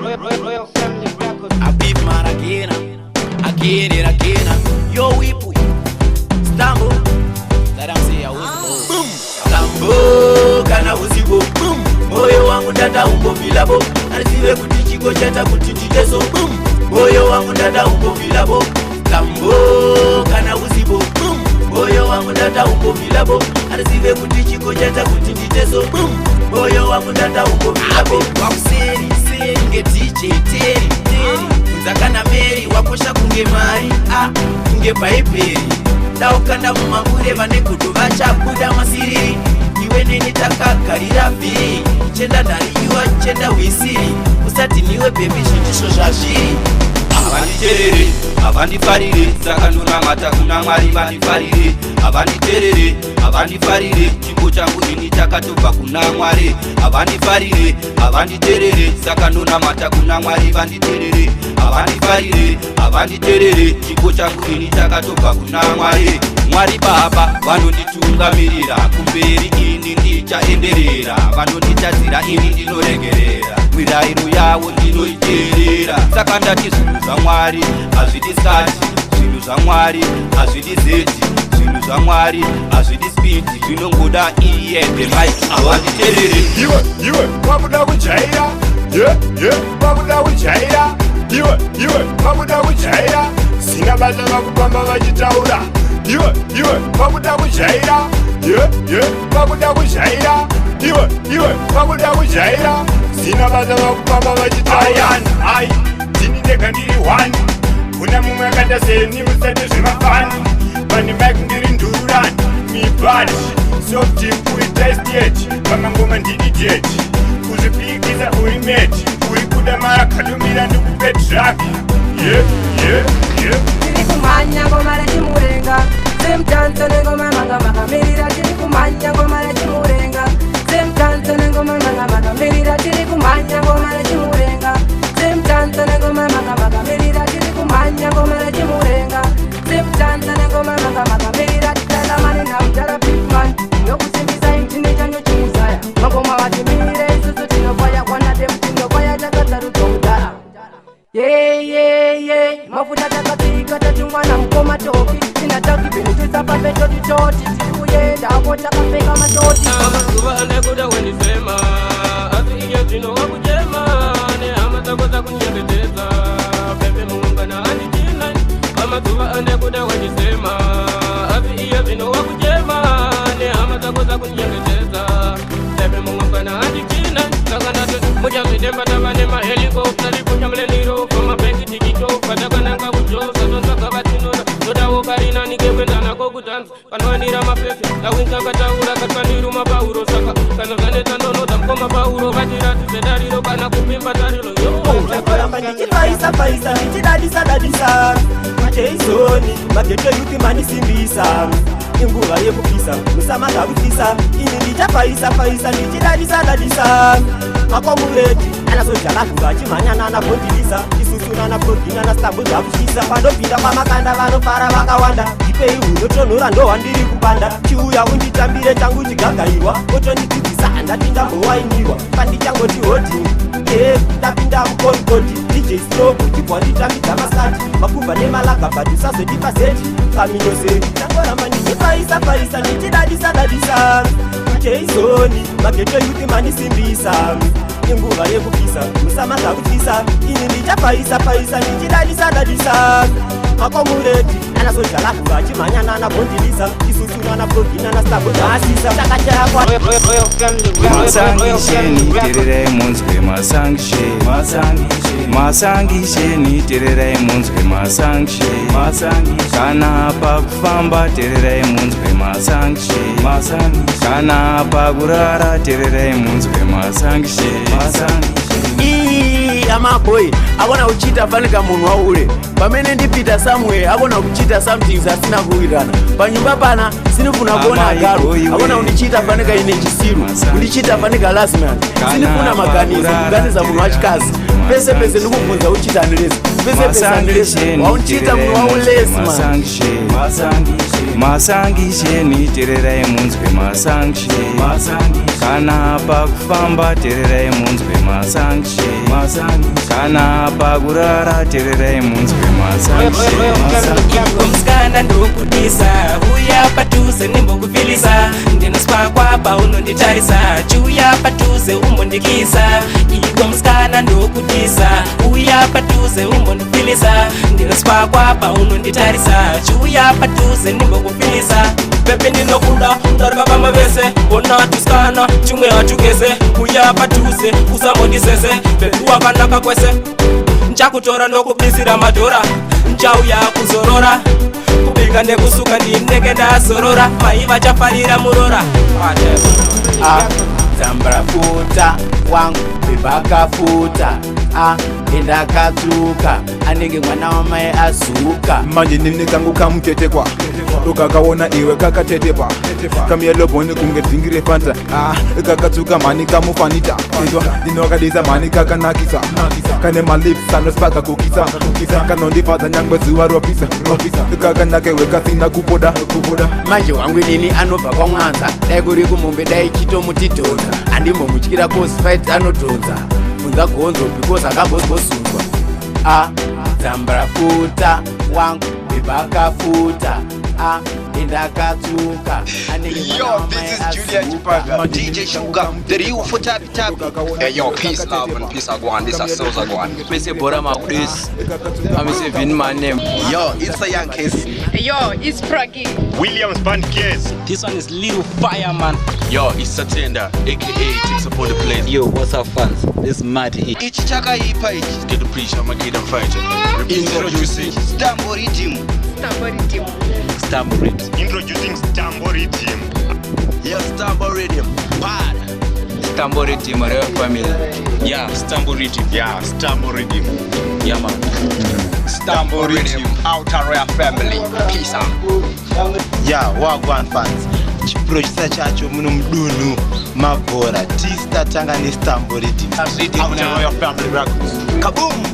Royal Family Records. I beat man again and again. Yo wipu Stambo that I'm say I was boom. Stambo kana usibo boom. Moyo wangu dada umbo vilabo. Arisiwe kuti chiko chata kuti titeso boom. Moyo wangu dada umbo vilabo. Stambo kana usibo boom. Moyo wangu dada umbo vilabo. Arisiwe kuti chiko chata kuti titeso boom. Moyo wangu dada umbo vilabo. Wakuseri seri nge DJ teri Zakana meri wakosha kunge mari kunge paiperi Daukanda mumamure vane kudu vachabuda masiri Iwe nini takakarira viri Chenda nariwa chenda wisiri Usati niwe baby shindisho shashiri Avanditerere, avandifarire Sakanuna mata kuna mwari vandifarire Avanditerere, avandifarire Chimbo changu ini chakatoka kuna mwari Avandifarire, avanditerere Sakanuna mata kuna mwari vanditerere Avandifarire, avanditerere Chimbo changu ini chakatoka kuna mwari Mwari baba, vanonditungamirira Kumberi ini ndichaenderera Vanonditadzira ini ndinoregerera Mirayiro yawo ndinoiterera Saka ndati zvinhu zvaMwari hazvidi sati Zvinhu zvaMwari hazvidi zeti Zvinhu zvaMwari hazvidi spidi Zvinongoda iye the mic avanditerere Iwe wabuda kujaira wabuda kujaira Iwe wabuda kujaira Sina basa vakupamba vachitaura Iwe wabuda kujaira wabuda kujaira Iwe wabuda kujaira Sina basa vakupamba vachitaura Ai Dini ndega ndiri one Kuna mumwe akanda seni musati zvemafani Mani mike ndiri ndururani Mi bad Soft team uri test yet Pamangoma ndidi jet Kuzvipikisa uri mate Uri kuda mara katumira ndikupe track Tiri kumanya ngoma rechimurenga Semtanzo nengoma manga makamirira Tiri kumanya ngoma rechimurenga Semtanzo nengoma manga makamirira Tiri kumanya ngoma rechimurenga Semtanzo nengoma manga makamirira Tiri kumanya ngoma rechimurenga Semtanzo nengoma manga makamirira Titala mani na mtara big man Yokusimbisa imtini chanyo chimusaya Magoma watimire isusu tinofaya Wanade mtinofaya takataru tomudara Mafuta takapika tatumwana mkoma topi Sinataki binutisa papetoti toti Tiriuyenda hapo takapeka matoti Amazuva ande kuda wenisema Asi iya zino wakujema Ne amatakoza kunyeketeza Pepe muungana andikina Amazuva ande kuda wenisema Asi iya zino wakujema Ne amatakoza kunyeketeza Pepe muungana andikina Sakanate muja videmba tabane mahelikopta Lipunya mleniro Koma peki tikito Patakananga ujosa Tonzaka batinona Noda wokarina nikewenda nako kutanza Kanwanira mafefe Lawinka kataura katwaniru mabauro Saka kanozaneta ndonoda mkoma bauro Vatirati sedariro kana kupimba tarilo Chakoramba ndichipaisa ndichidadisa Macheisoni mageto yuti manisimbisa Inguva yekupisa musamaka kufisa Ini ndichapaisa ndichidadisa Makomureti anazojalakuva achimhanyana anabondilisa Isusuna naprogina nastambo dzakushisa Pandopinda kwamakanda vanofara vakawanda Ipei unotonhora ndohwandiri kupanda Chiuya unditambire changu chigagairwa Otonidzidzisa handapinda mbowainirwa Pandichangoti hodini ndapinda mukorikoti DJ Strobo ndibwa nditambidza maskati Makubva nemalaga but usazodipa zeti Kaminyose ndangoramba ndichipaisa ndichidadisa Cheizoni mageto yuti manisimbisa Inguva yekupisa musamaka kufisa Ini ndichapaisa ndichidadisa Makomureti anazojalakuva achimhanyana anabondilisa Isusuna anaprogina nastambo dzaasisa Takachakwa Royal Family Records. Masangisheni tererai munzwe Masangisheni tererai munzwe Masangisheni Kana pakufamba tererai munzwe Masangisheni Kana pakurara tererai munzwe Masangisheni Amaboy akona kuchita fanika munhu waule pamene ndipita somewhere akona kuchita something zasina kuwirana panyumba pana sinifuna kuona agaro akona kundichita fanika ine chisiru kundichita fanika last man sinifuna maganizo kuganiza munhu wachikazi pese pese ndikubvunza uchita ndirezi pese pese ndirezi wauchita munhu waulesi masangisheni tererai munzwe masangisheni kana pakufamba tererai munzwe masangisheni kana pakurara tererai munzwe masangisheni musikana ndokudisa uya padhuze nimbokufilisa ndinospa kwapa unonditarisa chiuya padhuze umbondikisa iwe musikana ndokudisa uya padhuze umbondifilisa ndinospa kwapa unonditarisa chiuya padhuze nimbokufilisa pepe ndinokuda ndarika pamavese ona tusikana chimwe hachugese uya padhuze usambondisese pepe wakanaka kwese nchakutora ndokubisira madhora nchauya kuzorora kubika nekusuka ndinenge ndazorora mai vachafarira murora dzambarafuta wangu bebakafuta endakatsuka anenge mwana wamai azuka manje nini kangu kamutetekwa ukakaona iwe kakatetepa kamyeloboni kunge dzingire fanta kakatsuka mani kamufanita ndinokadisa mani kakanakisa kane malips anospaka kukisa kanondifadza nyangwe zuva ropisa kakanakewe kasina kupoda manje wangu nini anobva kwamwanza dai kuri kumombe dai chitomutidhodha andimbomutyira cosfight anodhodha bvunza gonzo because akambozbosunzwa dzambarafuta wangu bebakafuta endakatsuka Yo, this is Julian Chipaga, DJ Sugar, the real for Tappy Tappy. Hey, yo, peace love and peace Agwan, this is Souls Agwan. Please say Borama this. I'm saying my name. Yo, it's a young case. Yo, it's Pragi. Williams Band Case. This one is Little Fireman. Yo, it's Satenda, aka Takes Upon the Place. Yo, what's up fans? This is Mad Heat. Each chaka page. Get the preach, I'ma get them fighting. Introducing Stambo Rhythm. Introducing Stambo Rhythm. Yeah, Stambo Rhythm. Bad. Stambo Rhythm, Royal Family. Yeah, Stambo Rhythm. Yeah, Stambo Rhythm. Yeah, man. Stambo Rhythm. Outer Royal Family. Peace out. Yeah, Wagwan fans. Chiproducer chacho muno mdunu mabora tista tanga ni Stambo Rhythm. Outer Royal Family Records. Kaboom!